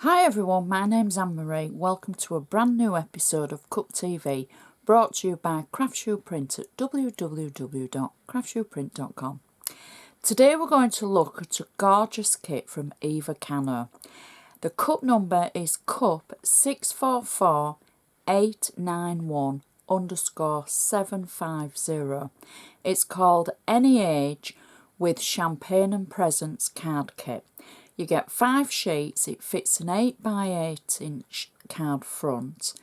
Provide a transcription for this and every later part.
Hi everyone, my name's Anne-Marie. Welcome to a brand new episode of Cup TV, brought to you by Craftsuprint at www.craftsuprint.com. Today we're going to look at a gorgeous kit from Eva Cabi. The cup number is cup 644891_750. It's called Any Age with Champagne and Presents card kit. You get 5 sheets. It fits an 8x8 card front,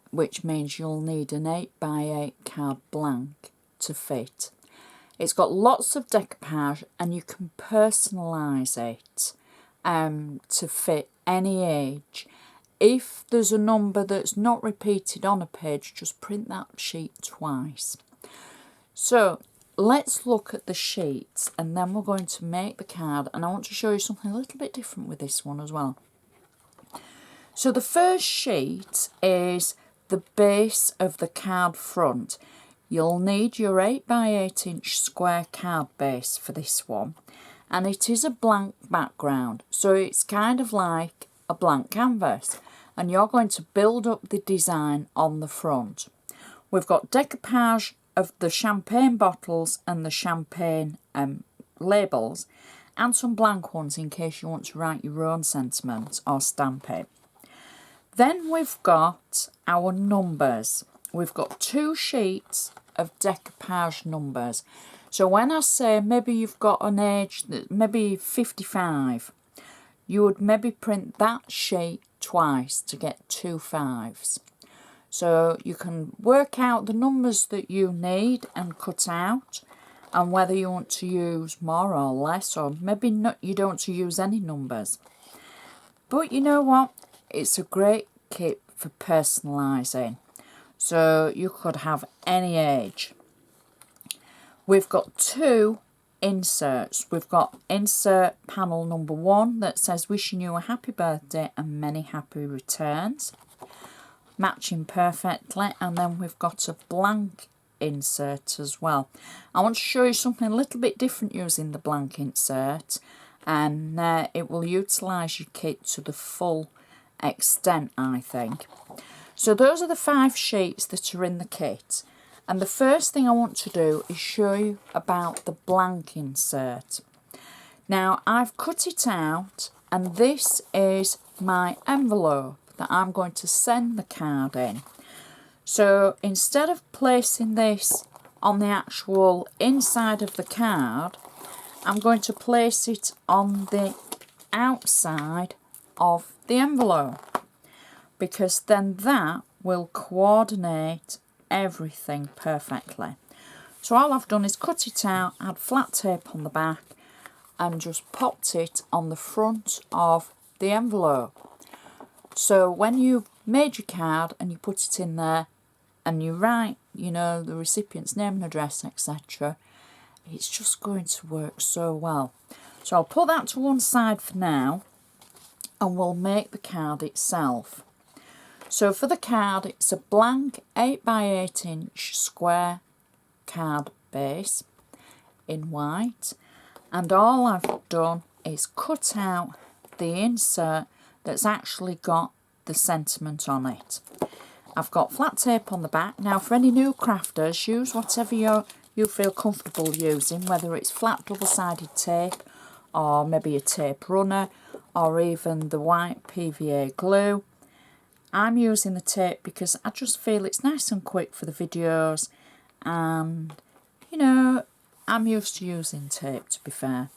which means you'll need an 8x8 card blank to fit. It's got lots of decoupage and you can personalise it to fit any age. If there's a number that's not repeated on a page, just print that sheet twice. So let's look at the sheets and then we're going to make the card, and I want to show you something a little bit different with this one as well. So the first sheet is the base of the card front. You'll need your 8x8 square card base for this one, and it is a blank background, so it's kind of like a blank canvas, and you're going to build up the design on the front. We've got decoupage of the champagne bottles and the champagne labels, and some blank ones in case you want to write your own sentiment or stamp it. Then we've got our numbers. We've got 2 sheets of decoupage numbers. So when I say maybe you've got an age that maybe 55, you would maybe print that sheet twice to get 2 5s. So you can work out the numbers that you need and cut out, and whether you want to use more or less, or maybe not, you don't want to use any numbers. But you know what? It's a great kit for personalising. So you could have any age. We've got 2 inserts. We've got insert panel number 1 that says wishing you a happy birthday and many happy returns, matching perfectly, and then we've got a blank insert as well. I want to show you something a little bit different using the blank insert, and it will utilise your kit to the full extent, I think. So those are the 5 sheets that are in the kit, and the first thing I want to do is show you about the blank insert. Now I've cut it out, and this is my envelope that I'm going to send the card in. So instead of placing this on the actual inside of the card, I'm going to place it on the outside of the envelope, because then that will coordinate everything perfectly. So all I've done is cut it out, add flat tape on the back, and just popped it on the front of the envelope. So when you've made your card and you put it in there and you write, you know, the recipient's name and address, etc., it's just going to work so well. So I'll put that to one side for now, and we'll make the card itself. So for the card, it's a blank 8x8 square card base in white, and all I've done is cut out the insert that's actually got the sentiment on it. I've got flat tape on the back. Now for any new crafters, use whatever you feel comfortable using, whether it's flat double-sided tape or maybe a tape runner or even the white PVA glue. I'm using the tape because I just feel it's nice and quick for the videos, and you know, I'm used to using tape, to be fair.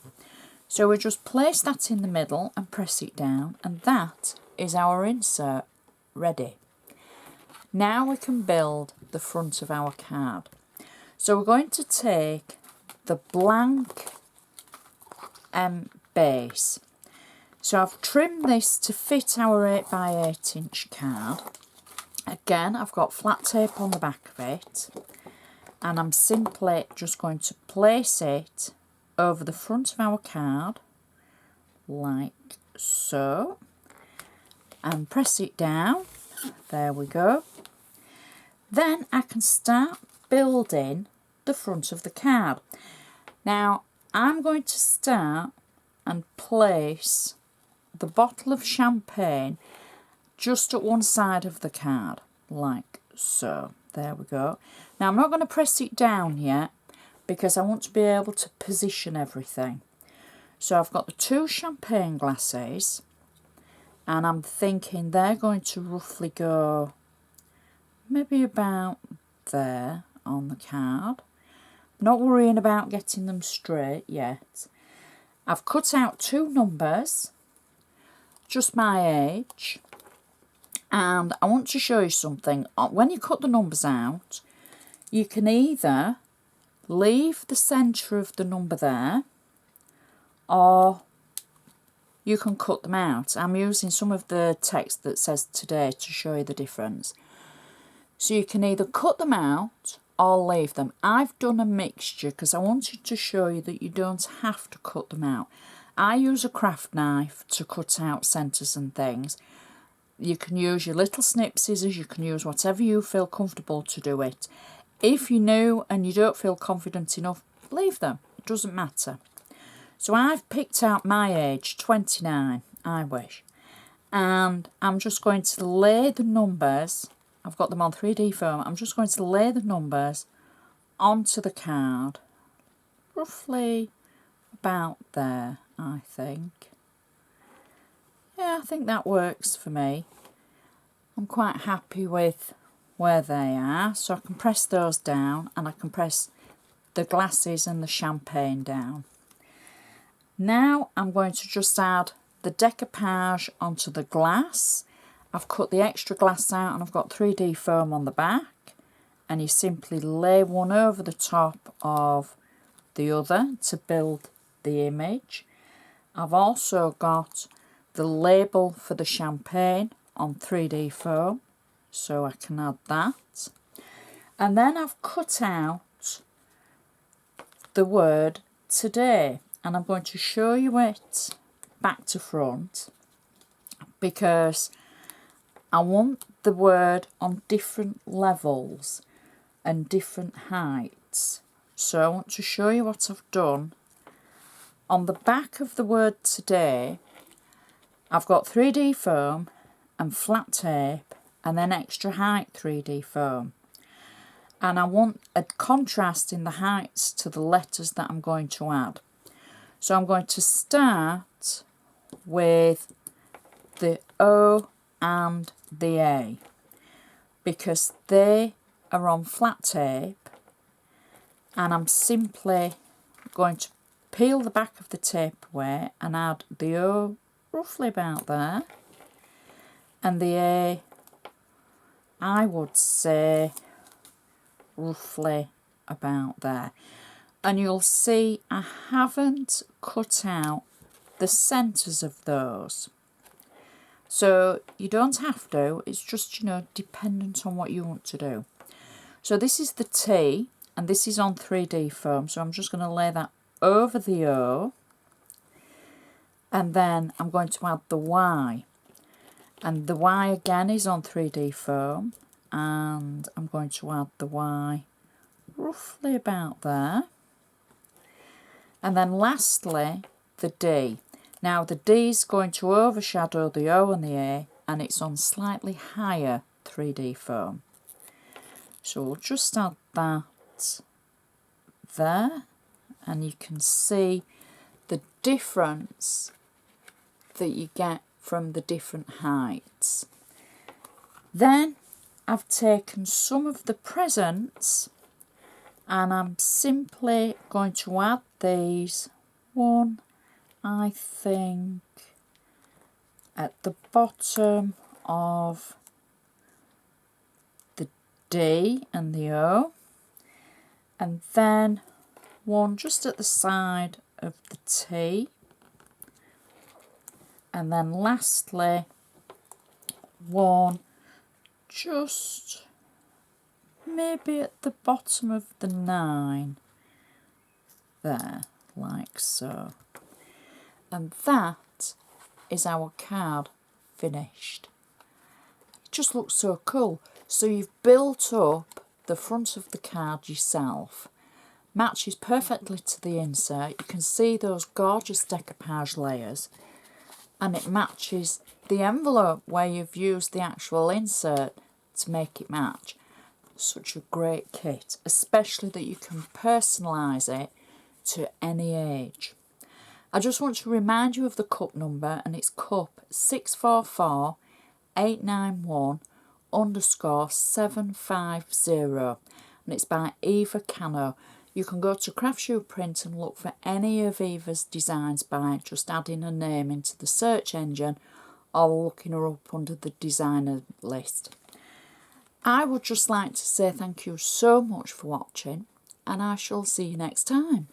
So we just place that in the middle and press it down, and that is our insert ready. Now we can build the front of our card. So we're going to take the blank base. So I've trimmed this to fit our 8x8 card. Again, I've got flat tape on the back of it, and I'm simply just going to place it over the front of our card like so, and press it down. There we go. Then I can start building the front of the card. Now I'm going to start and place the bottle of champagne just at one side of the card, like so. There we go. Now I'm not going to press it down yet because I want to be able to position everything. So I've got the 2 champagne glasses, and I'm thinking they're going to roughly go maybe about there on the card. Not worrying about getting them straight yet. I've cut out 2 numbers, just my age, and I want to show you something. When you cut the numbers out, you can either leave the centre of the number there, or you can cut them out. I'm using some of the text that says today to show you the difference. So you can either cut them out or leave them. I've done a mixture because I wanted to show you that you don't have to cut them out. I use a craft knife to cut out centres and things. You can use your little snip scissors, you can use whatever you feel comfortable to do it. If you're new and you don't feel confident enough, leave them. It doesn't matter. So I've picked out my age, 29, I wish. And I'm just going to lay the numbers, I've got them on 3D foam, I'm just going to lay the numbers onto the card, roughly about there, I think. Yeah, I think that works for me. I'm quite happy with where they are, so I can press those down and I can press the glasses and the champagne down. Now I'm going to just add the decoupage onto the glass. I've cut the extra glass out and I've got 3D foam on the back, and you simply lay one over the top of the other to build the image. I've also got the label for the champagne on 3D foam, so I can add that. And then I've cut out the word today, and I'm going to show you it back to front because I want the word on different levels and different heights. So I want to show you what I've done. On the back of the word today, I've got 3D foam and flat tape and then extra height 3D foam. And I want a contrast in the heights to the letters that I'm going to add. So I'm going to start with the O and the A because they are on flat tape, and I'm simply going to peel the back of the tape away and add the O roughly about there, and the A, I would say roughly about there. And you'll see I haven't cut out the centres of those. So you don't have to, it's just, dependent on what you want to do. So this is the T, and this is on 3D foam, so I'm just going to lay that over the O, and then I'm going to add the Y. And the Y again is on 3D foam, and I'm going to add the Y roughly about there. And then lastly, the D. Now the D is going to overshadow the O and the A, and it's on slightly higher 3D foam. So we'll just add that there, and you can see the difference that you get from the different heights. Then I've taken some of the presents and I'm simply going to add these, one, I think, at the bottom of the D and the O, and then one just at the side of the T, and then lastly one just maybe at the bottom of the 9 there, like so. And that is our card finished. It just looks so cool. So you've built up the front of the card yourself. Matches perfectly to the insert. You can see those gorgeous decoupage layers. and it matches the envelope where you've used the actual insert to make it match. Such a great kit, especially that you can personalise it to any age. I just want to remind you of the cup number, and it's cup 644-891-750, and it's by Eva Cabi. You can go to Craftsuprint and look for any of Eva's designs by just adding her name into the search engine or looking her up under the designer list. I would just like to say thank you so much for watching, and I shall see you next time.